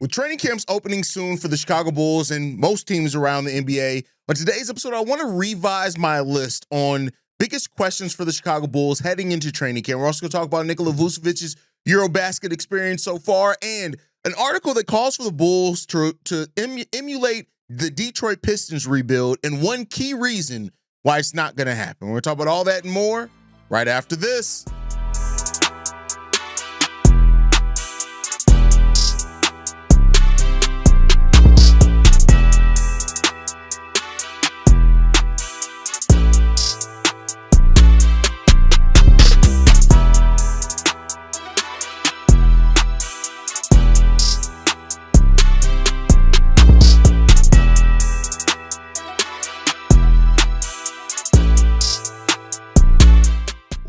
With training camps opening soon for the Chicago Bulls and most teams around the NBA, on today's episode, I want to revise my list on biggest questions for the Chicago Bulls heading into training camp. We're also going to talk about Nikola Vucevic's EuroBasket experience so far and an article that calls for the Bulls to emulate the Detroit Pistons rebuild and one key reason why it's not going to happen. We're going to talk about all that and more right after this.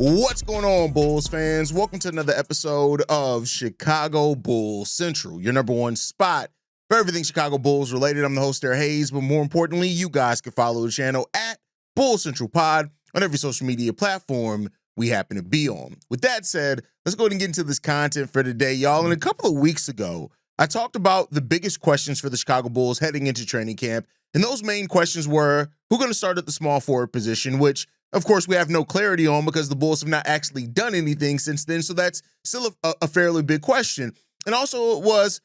What's going on, Bulls fans? Welcome to another episode of Chicago Bulls Central, your number one spot for everything Chicago Bulls related. I'm the host, Derek Hayes, but more importantly, you guys can follow the channel at Bulls Central Pod on every social media platform we happen to be on. With that said, let's go ahead and get into this content for today, y'all. And a couple of weeks ago, I talked about the biggest questions for the Chicago Bulls heading into training camp, and those main questions were who's going to start at the small forward position, which of course, we have no clarity on because the Bulls have not actually done anything since then. So that's still a fairly big question. And also it was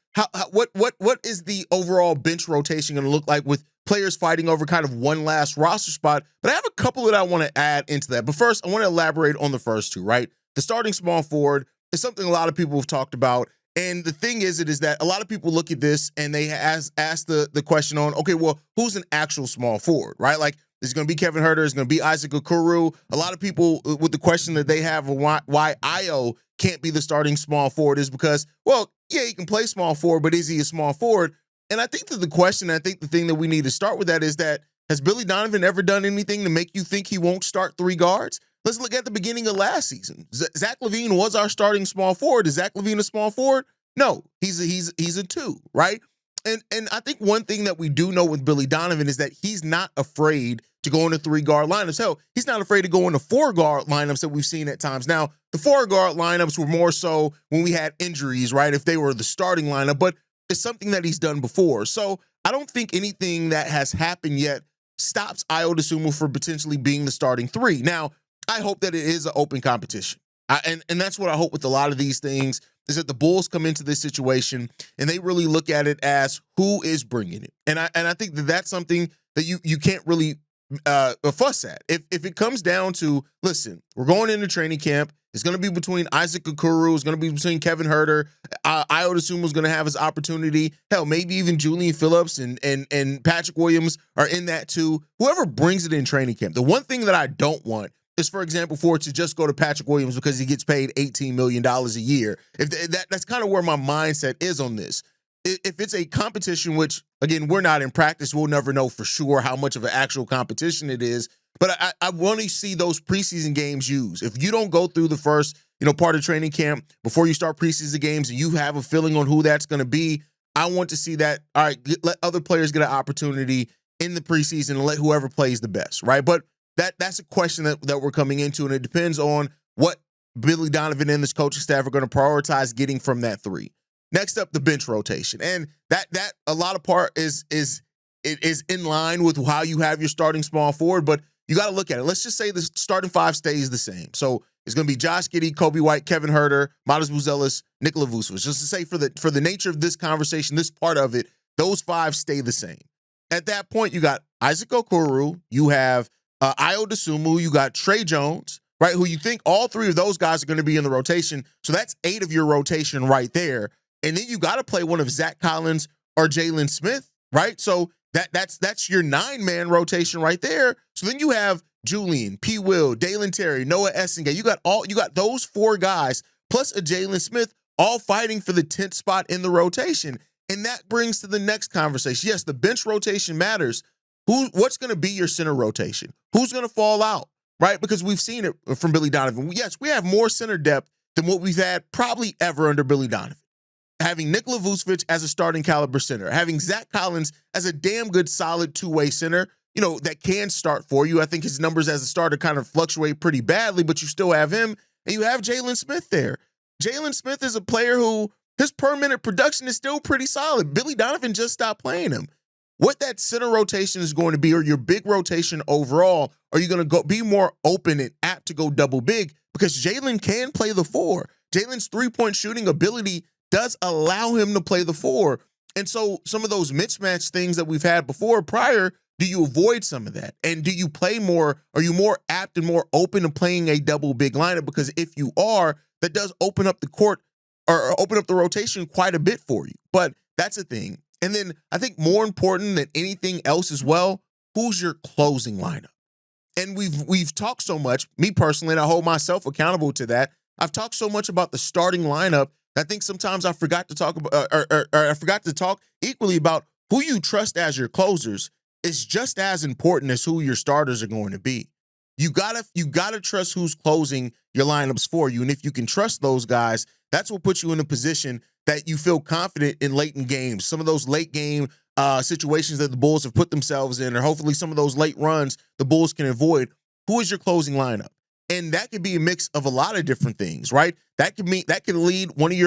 what is the overall bench rotation going to look like with players fighting over kind of one last roster spot? But I have a couple that I want to add into that. But first, I want to elaborate on the first two, right? The starting small forward is something a lot of people have talked about. And the thing is that a lot of people look at this and they ask the question on, okay, well, who's an actual small forward, right? Like, it's going to be Kevin Huerter. It's going to be Isaac Okoro. A lot of people with the question that they have of why Io can't be the starting small forward is because, well, yeah, he can play small forward, but is he a small forward? And I think that the thing that we need to start with that is that has Billy Donovan ever done anything to make you think he won't start three guards? Let's look at the beginning of last season. Zach LaVine was our starting small forward. Is Zach LaVine a small forward? No, he's a two, right? And I think one thing that we do know with Billy Donovan is that he's not afraid to go into three-guard lineups. Hell, he's not afraid to go into four-guard lineups that we've seen at times. Now, the four-guard lineups were more so when we had injuries, right, if they were the starting lineup, but it's something that he's done before. So I don't think anything that has happened yet stops Io DeSumo from potentially being the starting three. Now, I hope that it is an open competition. And that's what I hope with a lot of these things is that the Bulls come into this situation and they really look at it as who is bringing it. And I think that that's something that you can't really fuss at. If it comes down to, listen, we're going into training camp. It's going to be between Isaac Okoro. It's going to be between Kevin Huerter. Io DeSumo is going to have his opportunity. Hell, maybe even Julian Phillips and Patrick Williams are in that too. Whoever brings it in training camp. The one thing that I don't want is, for example, for it to just go to Patrick Williams because he gets paid $18 million a year. That's kind of where my mindset is on this. If it's a competition, which, again, we're not in practice, we'll never know for sure how much of an actual competition it is. But I want to see those preseason games used. If you don't go through the first, part of training camp before you start preseason games and you have a feeling on who that's going to be, I want to see that, all right, let other players get an opportunity in the preseason and let whoever plays the best, right? But that's a question that we're coming into, and it depends on what Billy Donovan and this coaching staff are going to prioritize getting from that three. Next up, the bench rotation, and that a lot of part is in line with how you have your starting small forward, but you got to look at it. Let's just say the starting five stays the same. So it's going to be Josh Giddey, Coby White, Kevin Huerter, Buzelis, Nikola Vucevic. Just to say for the nature of this conversation, this part of it, those five stay the same. At that point, you got Isaac Okoro, you have Io DeSumo, you got Trey Jones, right, who you think all three of those guys are going to be in the rotation. So that's 8 of your rotation right there. And then you got to play one of Zach Collins or Jalen Smith, right? So that's your 9-man rotation right there. So then you have Julian, P. Will, Dalen Terry, Noa Essengue. You got those 4 guys plus a Jalen Smith all fighting for the 10th spot in the rotation. And that brings to the next conversation. Yes, the bench rotation matters. What's going to be your center rotation? Who's going to fall out, right? Because we've seen it from Billy Donovan. Yes, we have more center depth than what we've had probably ever under Billy Donovan. Having Nikola Vucevic as a starting caliber center, having Zach Collins as a damn good, solid two-way center, that can start for you. I think his numbers as a starter kind of fluctuate pretty badly, but you still have him, and you have Jalen Smith there. Jalen Smith is a player who his per minute production is still pretty solid. Billy Donovan just stopped playing him. What that center rotation is going to be, or your big rotation overall, are you going to go be more open and apt to go double big? Because Jalen can play the four. Jalen's three-point shooting ability does allow him to play the four. And so some of those mismatch things that we've had before prior, do you avoid some of that? And do you play more? Are you more apt and more open to playing a double big lineup? Because if you are, that does open up the court or open up the rotation quite a bit for you. But that's a thing. And then I think more important than anything else as well, who's your closing lineup? And we've talked so much, me personally, and I hold myself accountable to that. I've talked so much about the starting lineup that I think sometimes I forgot to talk about, or I forgot to talk equally about who you trust as your closers is just as important as who your starters are going to be. You gotta trust who's closing your lineups for you, and if you can trust those guys, that's what puts you in a position that you feel confident in late in games. Some of those late game situations that the Bulls have put themselves in, or hopefully some of those late runs the Bulls can avoid. Who is your closing lineup? And that could be a mix of a lot of different things, right? That can lead one of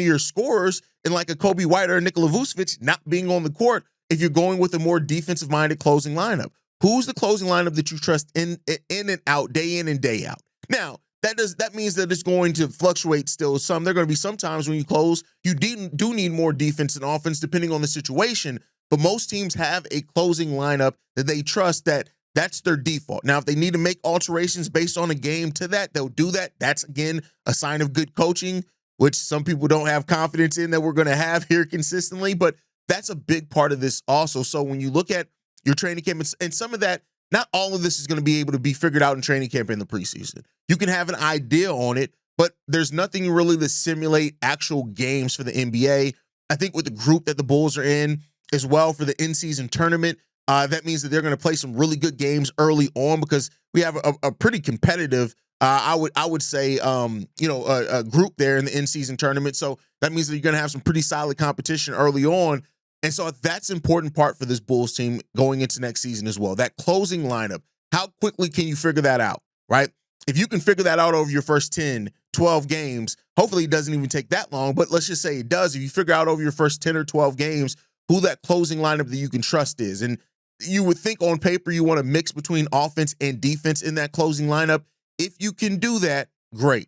your scorers in like a Coby White or a Nikola Vucevic not being on the court if you're going with a more defensive-minded closing lineup. Who's the closing lineup that you trust in and out, day in and day out? Now, that means that it's going to fluctuate still some. There are going to be some times when you close, you do need more defense and offense depending on the situation, but most teams have a closing lineup that they trust that's their default. Now, if they need to make alterations based on a game to that, they'll do that. That's, again, a sign of good coaching, which some people don't have confidence in that we're going to have here consistently, but that's a big part of this also. So when you look at your training camp, and some of that, not all of this is going to be able to be figured out in training camp in the preseason. You can have an idea on it, but there's nothing really to simulate actual games for the NBA. I think with the group that the Bulls are in as well for the in-season tournament, that means that they're going to play some really good games early on because we have a pretty competitive, I would say, a group there in the in-season tournament. So that means that you're going to have some pretty solid competition early on. And so that's an important part for this Bulls team going into next season as well. That closing lineup, how quickly can you figure that out, right? If you can figure that out over your first 10, 12 games, hopefully it doesn't even take that long, but let's just say it does. If you figure out over your first 10 or 12 games who that closing lineup that you can trust is, and you would think on paper you want to mix between offense and defense in that closing lineup. If you can do that, great.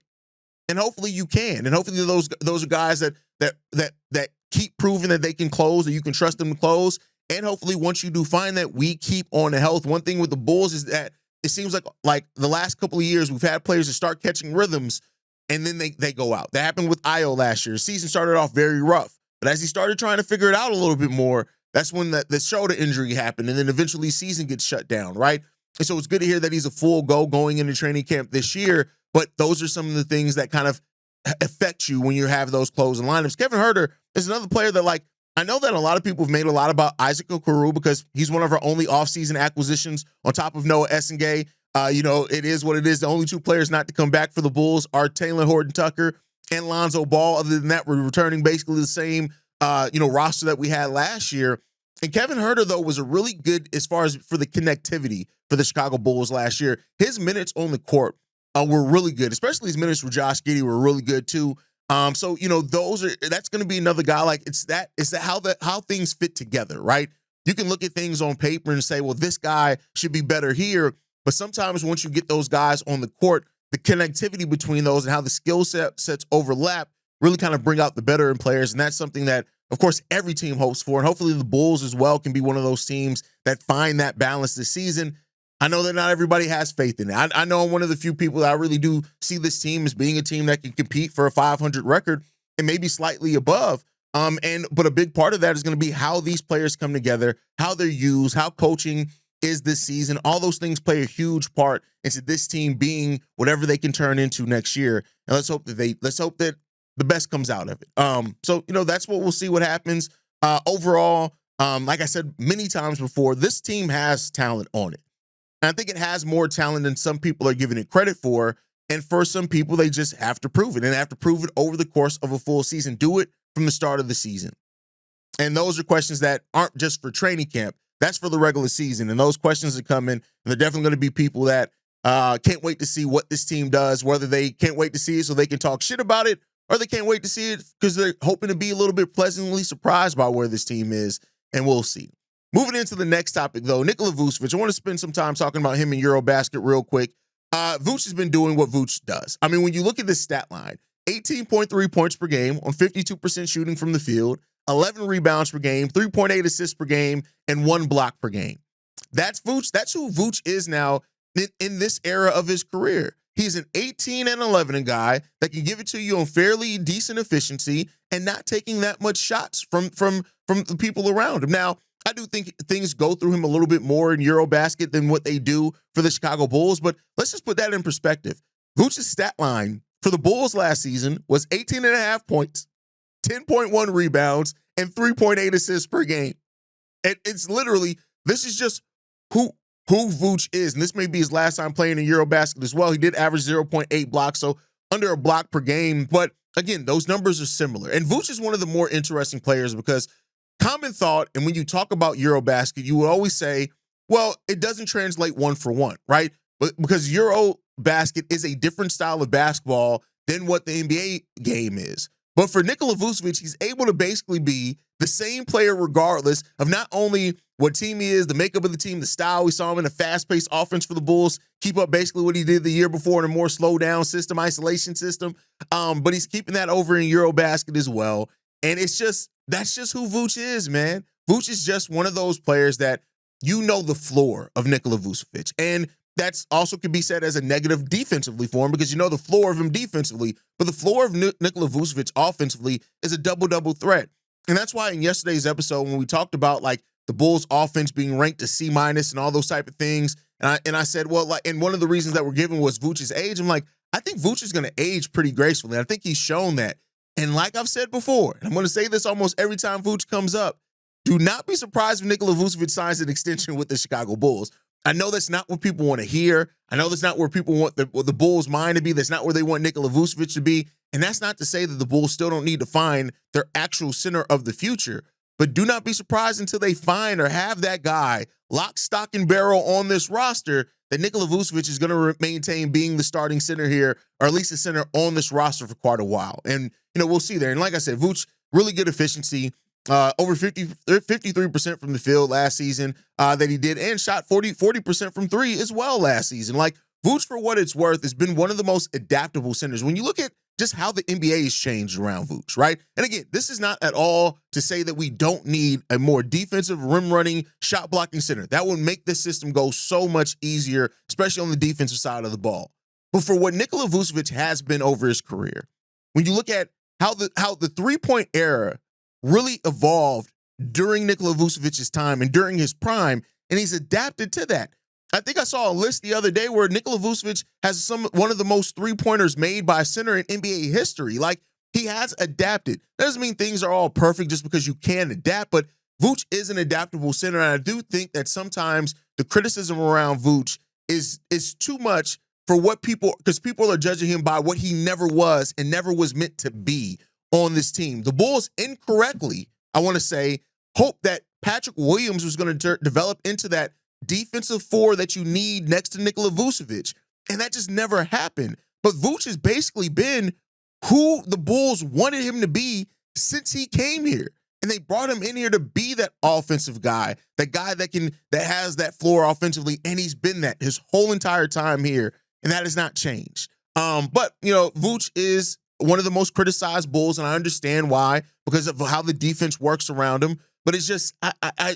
And hopefully you can. And hopefully those are guys that keep proving that they can close, that you can trust them to close. And hopefully once you do find that, we keep on the health. One thing with the Bulls is that it seems like the last couple of years we've had players that start catching rhythms and then they go out. That happened with Io last year. The season started off very rough. But as he started trying to figure it out a little bit more, that's when the shoulder injury happened, and then eventually season gets shut down, right? And so it's good to hear that he's a full go going into training camp this year, but those are some of the things that kind of affect you when you have those closing lineups. Kevin Huerter is another player that, I know that a lot of people have made a lot about Isaac Okoro because he's one of our only offseason acquisitions on top of Noa Essengue. It is what it is. The only two players not to come back for the Bulls are Taylor Horton-Tucker and Lonzo Ball. Other than that, we're returning basically the same roster that we had last year. And Kevin Huerter, though, was a really good as far as for the connectivity for the Chicago Bulls last year. His minutes on the court were really good, especially his minutes with Josh Giddey were really good too. That's going to be another guy. It's how things fit together, right? You can look at things on paper and say, well, this guy should be better here. But sometimes once you get those guys on the court, the connectivity between those and how the skill sets overlap really kind of bring out the better in players. And that's something that, of course, every team hopes for. And hopefully the Bulls as well can be one of those teams that find that balance this season. I know that not everybody has faith in it. I know I'm one of the few people that I really do see this team as being a team that can compete for a 500 record and maybe slightly above. But a big part of that is going to be how these players come together, how they're used, how coaching is this season. All those things play a huge part into this team being whatever they can turn into next year. And let's hope that the best comes out of it. That's what we'll see what happens. Overall, like I said many times before, this team has talent on it. And I think it has more talent than some people are giving it credit for. And for some people, they just have to prove it. And they have to prove it over the course of a full season. Do it from the start of the season. And those are questions that aren't just for training camp. That's for the regular season. And those questions are coming. And they're definitely going to be people that can't wait to see what this team does, whether they can't wait to see it so they can talk shit about it, or they can't wait to see it because they're hoping to be a little bit pleasantly surprised by where this team is, and we'll see. Moving into the next topic, though, Nikola Vucevic. I want to spend some time talking about him in EuroBasket real quick. Vuce has been doing what Vuce does. I mean, when you look at this stat line, 18.3 points per game on 52% shooting from the field, 11 rebounds per game, 3.8 assists per game, and 1 block per game. That's Vuce. That's who Vuce is now in this era of his career. He's an 18 and 11 guy that can give it to you on fairly decent efficiency and not taking that much shots from the people around him. Now, I do think things go through him a little bit more in EuroBasket than what they do for the Chicago Bulls, but let's just put that in perspective. Vuce's stat line for the Bulls last season was 18.5 points, 10.1 rebounds, and 3.8 assists per game. It's literally, this is just who Vuce is, and this may be his last time playing in EuroBasket as well. He did average 0.8 blocks, so under a block per game, but again, those numbers are similar. And Vuce is one of the more interesting players because common thought, and when you talk about EuroBasket, you would always say, well, it doesn't translate one for one, right? But because EuroBasket is a different style of basketball than what the NBA game is. But for Nikola Vucevic, he's able to basically be the same player regardless of not only what team he is, the makeup of the team, the style. We saw him in a fast-paced offense for the Bulls, keep up basically what he did the year before in a more slow-down system, isolation system. But he's keeping that over in EuroBasket as well. And that's just who Vuce is, man. Vuce is just one of those players that you know the floor of Nikola Vucevic. And that's also can be said as a negative defensively for him because you know the floor of him defensively, but the floor of Nikola Vucevic offensively is a double-double threat. And that's why in yesterday's episode when we talked about like the Bulls offense being ranked a C- and all those type of things, and I said, well, like, and one of the reasons that we're given was Vuce's age. I'm like, I think Vuce is going to age pretty gracefully. I think he's shown that. And like I've said before, and I'm going to say this almost every time Vuce comes up, do not be surprised if Nikola Vucevic signs an extension with the Chicago Bulls. I know that's not what people want to hear. I know that's not where people want the Bulls' mind to be. That's not where they want Nikola Vucevic to be. And that's not to say that the Bulls still don't need to find their actual center of the future. But do not be surprised until they find or have that guy lock, stock, and barrel on this roster that Nikola Vucevic is going to maintain being the starting center here, or at least the center on this roster for quite a while. And, you know, we'll see there. And like I said, Vuce, really good efficiency. Over 53% from the field last season that he did, and shot 40% from three as well last season. Like, Vuce, for what it's worth, has been one of the most adaptable centers. When you look at just how the NBA has changed around Vuce, right? And again, this is not at all to say that we don't need a more defensive, rim-running, shot-blocking center. That would make this system go so much easier, especially on the defensive side of the ball. But for what Nikola Vucevic has been over his career, when you look at how the three-point era really evolved during Nikola Vucevic's time and during his prime, and he's adapted to that. I think I saw a list the other day where Nikola Vucevic has one of the most three-pointers made by a center in NBA history. Like, he has adapted. That doesn't mean things are all perfect just because you can adapt, but Vuce is an adaptable center, and I do think that sometimes the criticism around Vuce is too much for what because people are judging him by what he never was and never was meant to be on this team. The Bulls incorrectly, I want to say, hope that Patrick Williams was going to develop into that defensive four that you need next to Nikola Vucevic. And that just never happened. But Vuce has basically been who the Bulls wanted him to be since he came here. And they brought him in here to be that offensive guy, that guy that has that floor offensively. And he's been that his whole entire time here. And that has not changed. But, you know, Vuce is one of the most criticized Bulls, and I understand why, because of how the defense works around him. But it's just, I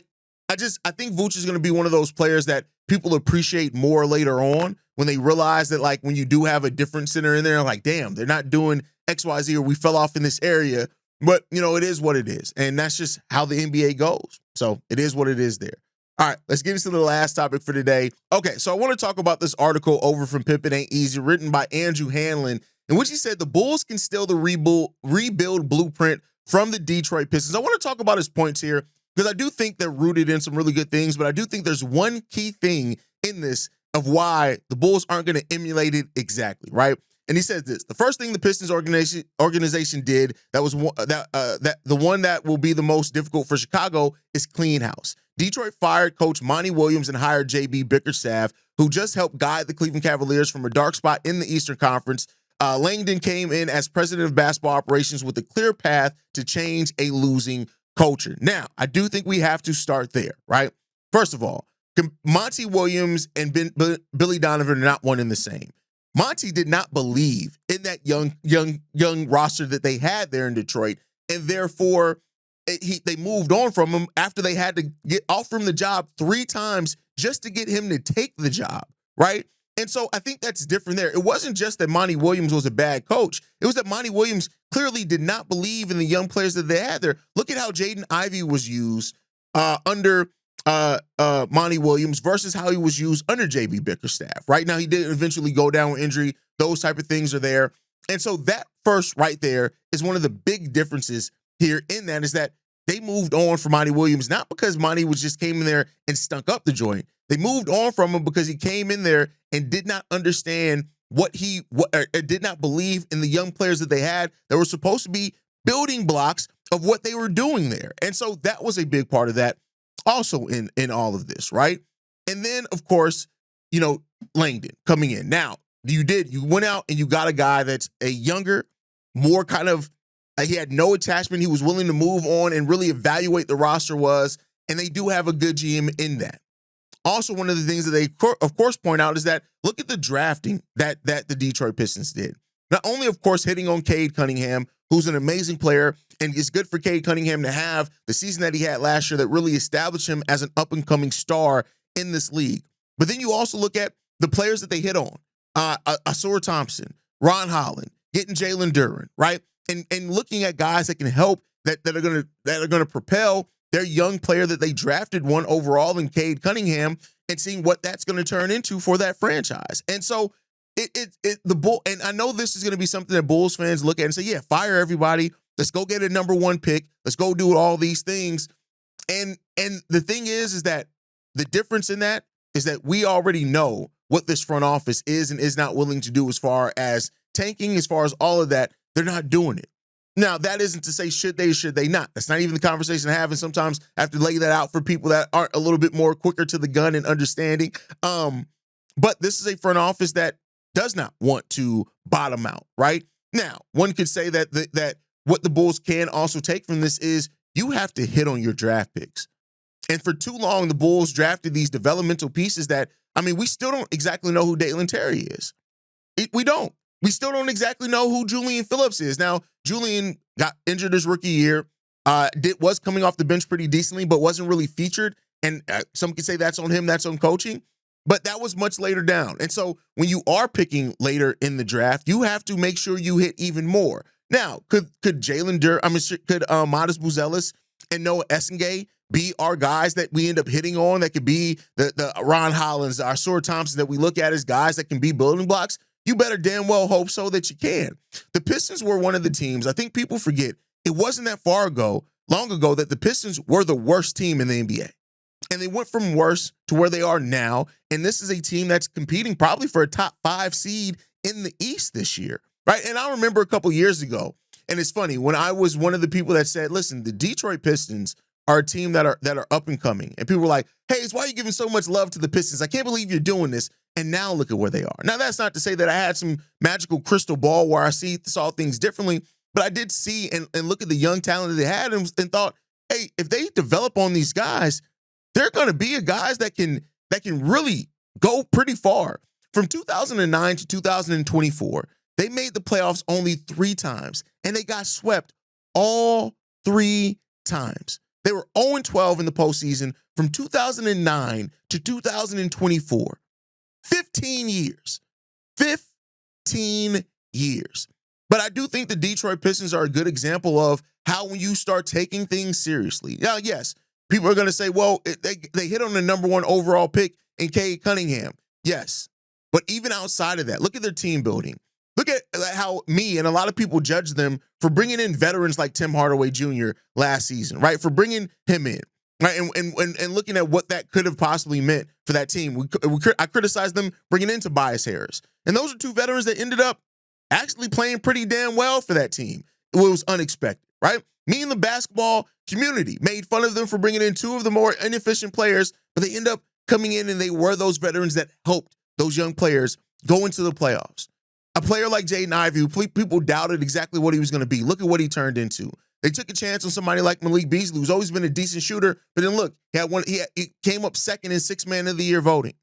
think Vuce is going to be one of those players that people appreciate more later on when they realize that, like, when you do have a different center in there, like, damn, they're not doing X, Y, Z, or we fell off in this area. But, you know, it is what it is. And that's just how the NBA goes. So it is what it is there. All right, let's get into the last topic for today. Okay, so I want to talk about this article over from Pippen Ain't Easy, written by Andrew Hanlon, in which he said the Bulls can steal the rebuild blueprint from the Detroit Pistons. I want to talk about his points here because I do think they're rooted in some really good things, but I do think there's one key thing in this of why the Bulls aren't going to emulate it exactly, right? And he says this: the first thing the Pistons organization did that was the one that will be the most difficult for Chicago is clean house. Detroit fired coach Monty Williams and hired J.B. Bickerstaff, who just helped guide the Cleveland Cavaliers from a dark spot in the Eastern Conference Langdon came in as president of basketball operations with a clear path to change a losing culture. Now, I do think we have to start there, right? First of all, Monty Williams and Billy Donovan are not one and the same. Monty did not believe in that young roster that they had there in Detroit, and therefore they moved on from him after they had to offer him the job 3 times just to get him to take the job, right? And so I think that's different there. It wasn't just that Monty Williams was a bad coach. It was that Monty Williams clearly did not believe in the young players that they had there. Look at how Jaden Ivey was used under Monty Williams versus how he was used under JB Bickerstaff. Right now, he did eventually go down with injury. Those type of things are there. And so that first right there is one of the big differences here in that is that they moved on from Monty Williams, not because Monty was just came in there and stunk up the joint. They moved on from him because he came in there and did not understand did not believe in the young players that they had that were supposed to be building blocks of what they were doing there. And so that was a big part of that also in all of this, right? And then, of course, Langdon coming in. Now, you went out and you got a guy that's a younger, more kind of, he had no attachment. He was willing to move on and really evaluate the roster and they do have a good GM in that. Also, one of the things that they, of course, point out is that look at the drafting that the Detroit Pistons did. Not only, of course, hitting on Cade Cunningham, who's an amazing player, and it's good for Cade Cunningham to have the season that he had last year that really established him as an up-and-coming star in this league. But then you also look at the players that they hit on. Asur Thompson, Ron Holland, getting Jalen Duren, right? And looking at guys that can help that are gonna propel their young player that they drafted 1 overall in Cade Cunningham and seeing what that's going to turn into for that franchise. And so and I know this is going to be something that Bulls fans look at and say, yeah, fire everybody. Let's go get a number 1 pick. Let's go do all these things. And the thing is that the difference in that is that we already know what this front office is and is not willing to do as far as tanking, as far as all of that. They're not doing it. Now, that isn't to say should they not. That's not even the conversation I have, and sometimes I have to lay that out for people that aren't a little bit more quicker to the gun and understanding. But this is a front office that does not want to bottom out, right? Now, one could say that what the Bulls can also take from this is you have to hit on your draft picks. And for too long, the Bulls drafted these developmental pieces that, we still don't exactly know who Dalen Terry is. We don't. We still don't exactly know who Julian Phillips is. Now, Julian got injured his rookie year, was coming off the bench pretty decently, but wasn't really featured. And some could say that's on him, that's on coaching. But that was much later down. And so when you are picking later in the draft, you have to make sure you hit even more. Now, could Jalen Duren, could Modest Buzelis and Noa Essengue be our guys that we end up hitting on that could be the Ron Hollands, our Asur Thompson that we look at as guys that can be building blocks? You better damn well hope so that you can. The Pistons were one of the teams, I think people forget, it wasn't that long ago that the Pistons were the worst team in the NBA. And they went from worse to where they are now. And this is a team that's competing probably for a top 5 seed in the East this year, right? And I remember a couple years ago, and it's funny, when I was one of the people that said, listen, the Detroit Pistons are a team that are up and coming. And people were like, hey, why are you giving so much love to the Pistons? I can't believe you're doing this. And now look at where they are. Now, that's not to say that I had some magical crystal ball where I saw things differently, but I did see and look at the young talent that they had and thought, hey, if they develop on these guys, they're going to be guys that can really go pretty far. From 2009 to 2024, they made the playoffs only 3 times, and they got swept all 3 times. They were 0-12 in the postseason from 2009 to 2024. 15 years. 15 years. But I do think the Detroit Pistons are a good example of how when you start taking things seriously. Now, yes, people are going to say, well, they hit on the number 1 overall pick in Cade Cunningham. Yes. But even outside of that, look at their team building. Look at how me and a lot of people judge them for bringing in veterans like Tim Hardaway Jr. last season, right? For bringing him in, right? And looking at what that could have possibly meant for that team. I criticized them bringing in Tobias Harris. And those are 2 veterans that ended up actually playing pretty damn well for that team. It was unexpected, right? Me and the basketball community made fun of them for bringing in 2 of the more inefficient players, but they end up coming in and they were those veterans that helped those young players go into the playoffs. A player like Jaden Ivey, who people doubted exactly what he was going to be. Look at what he turned into. They took a chance on somebody like Malik Beasley, who's always been a decent shooter, but then look, he came up second in Sixth Man of the Year voting.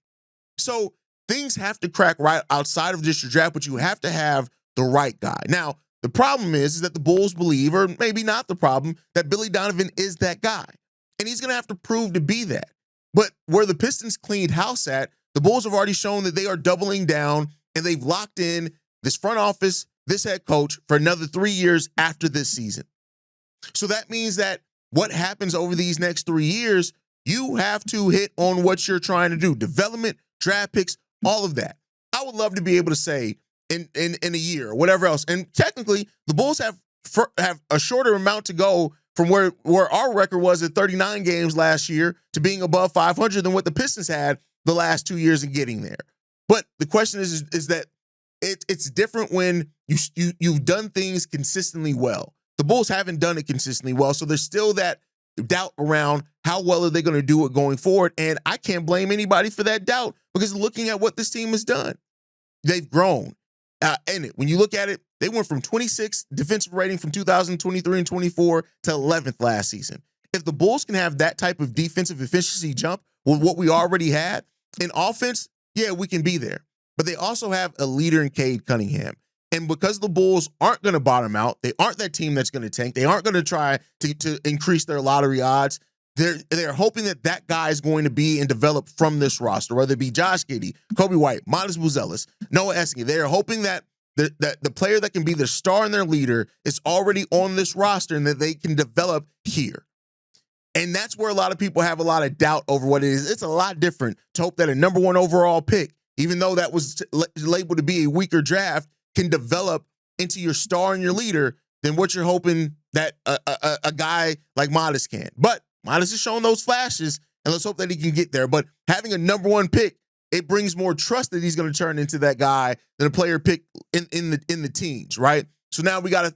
So things have to crack right outside of just your draft, but you have to have the right guy. Now, the problem is that the Bulls believe, or maybe not the problem, that Billy Donovan is that guy. And he's going to have to prove to be that. But where the Pistons cleaned house at, the Bulls have already shown that they are doubling down, and they've locked in this front office, this head coach, for another 3 years after this season. So that means that what happens over these next 3 years, you have to hit on what you're trying to do. Development, draft picks, all of that. I would love to be able to say in a year or whatever else. And technically, the Bulls have a shorter amount to go from where our record was at 39 games last year to being above 500 than what the Pistons had the last 2 years in getting there. But the question is that it's different when you've done things consistently well. The Bulls haven't done it consistently well, so there's still that doubt around how well are they going to do it going forward, and I can't blame anybody for that doubt because looking at what this team has done, they've grown. And when you look at it, they went from 26th defensive rating from 2023 and 24 to 11th last season. If the Bulls can have that type of defensive efficiency jump with what we already had in offense, yeah, we can be there. But they also have a leader in Cade Cunningham. And because the Bulls aren't going to bottom out, they aren't that team that's going to tank, they aren't going to try to increase their lottery odds, they're hoping that guy is going to be and develop from this roster, whether it be Josh Giddey, Coby White, Buzelis, Noa Essengue. They're hoping that the player that can be their star and their leader is already on this roster and that they can develop here. And that's where a lot of people have a lot of doubt over what it is. It's a lot different to hope that a number 1 overall pick, even though that was labeled to be a weaker draft, can develop into your star and your leader than what you're hoping that a guy like Modest can. But Modest has shown those flashes, and let's hope that he can get there. But having a number 1 pick, it brings more trust that he's going to turn into that guy than a player picked in the teens, right? So now we gotta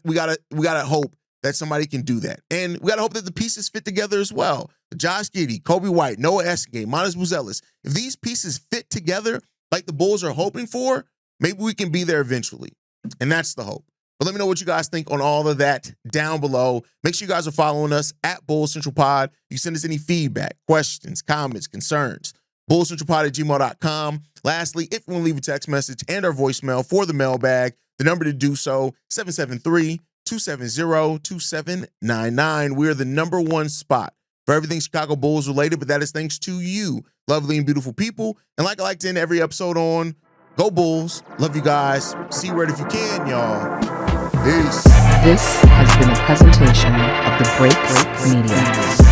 hope that somebody can do that, and we gotta hope that the pieces fit together as well. Josh Giddey, Coby White, Noa Essengue, Buzelis. If these pieces fit together like the Bulls are hoping for, maybe we can be there eventually, and that's the hope. But let me know what you guys think on all of that down below. Make sure you guys are following us at Bulls Central Pod. You can send us any feedback, questions, comments, concerns. BullsCentralPod@gmail.com. Lastly, if you want to leave a text message and our voicemail for the mailbag, the number to do so, 773-270-2799. We are the number 1 spot for everything Chicago Bulls related, but that is thanks to you, lovely and beautiful people. And like I like to end every episode on, go Bulls. Love you guys. See you right if you can, y'all. Peace. This has been a presentation of the Break Media.